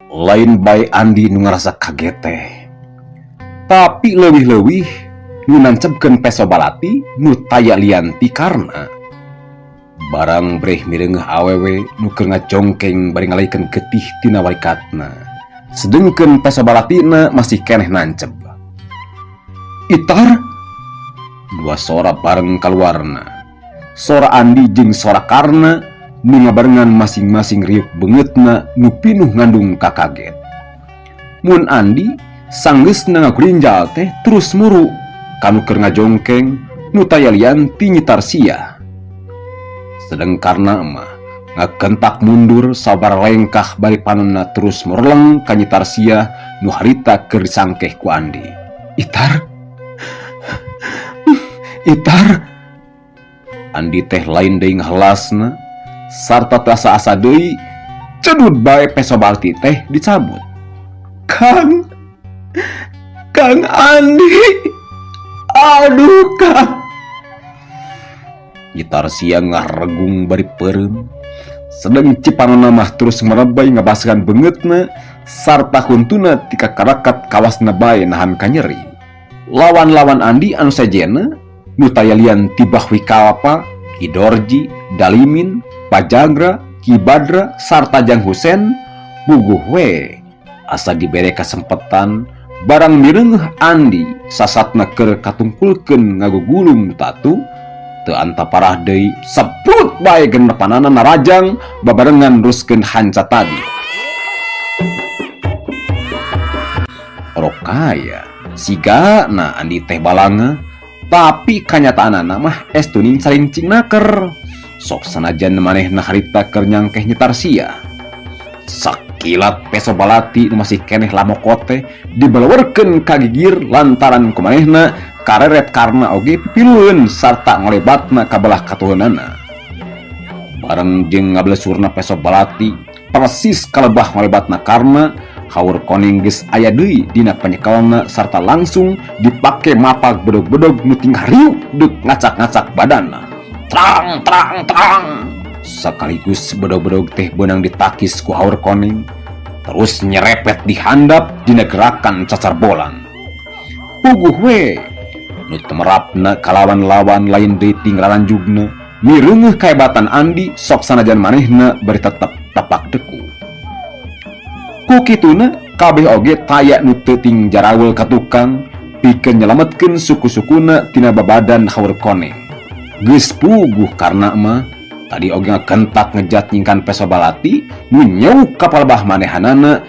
Lain bae Andi nu ngerasa kaget teh. Tapi leuwih-leuwih nu nancebkeun peso balati nu taya lianti karena barang breh mireungeuh awewe nu keur ngajongkeng bari ngalaikeun getih tina walikatna. Sedengkeun peso balatina masih keneh nanceb. Itar, dua sora bareng kaluarna. Sora Andi jeung sora Karna nu ngabarengan masing-masing riuk beungeutna nu pinuh ngandung kakaget. Mun Andi sanggeusna ngagulinjal teh terus muru kanu keur ngajongkeng nu taya lianti nyitar sia. Sedeng Karna mah ngakentak mundur sabar lengkah bari panonna terus merleng ka nyitar sia nu harita keur disangkeh ku Andi. Itar, Andi teh lain deui ngahelasna sarta asa-asa deui cedut bae peso balti teh dicabut. Kang Andi, aduh Kang. Gitar sia ngaregung bari peureum. Sedeng cipanonna mah terus merebay ngabaskeun beungeutna sarta huntuna tika karakat kawasna bae nahan ka nyeri. Lawan-lawan Andi anu sajena nu taya lian tibah Wikalapa, Ki Dorji, Dalimin, Pajagra, Ki Badra sarta Jang Husen buguh we asa dibere kasempetan barang mireungeuh Andi sasatna keur katungkulkeun ngagugulung tatu teu anta parah deui seprut bae genepanana narajang babarengan ruskeun hanca tadi. Rokaya sigana Andi teh balanga tapi kanyataanana mah estuning carincing naker. Sok sanajan manehna harita keur nyangkeh nyetar sia. Sakilat peso balati nu masih keneh lamokote dibalewerkeun ka gigir lantaran kumanehna kareret Karna oge pipilueun sarta ngolebatna ka belah katuheunana. Bareng jeung ngablesurna peso balati persis kalebah ngolebatna Karna, haur koning geus aya deui dina panyekelna sarta langsung dipake mapag bedog-bedog nu tinggal riuk deuk ngacak-ngacak badanna. Trang. Sekaligus bedog-bedog teh beunang ditakis ku haur koning terus nyerepet dihandap dina gerakan cacar bolan. Puguh we nu temerapna kalawan-lawan lain deui ting raranjugna mireungeuh kaebatan Andi sok sanajan manehna bari tetep tapak deku. Ku kituna kabeh oge taya nu teu ting jarawel ka tukang pikeun nyelametkeun suku-sukuna tina babadan haur koneng. Geus puguh Karna mah tadi oge ngakentak ngejat nyingkan peso balati nu nyeuk ka palebah manehanana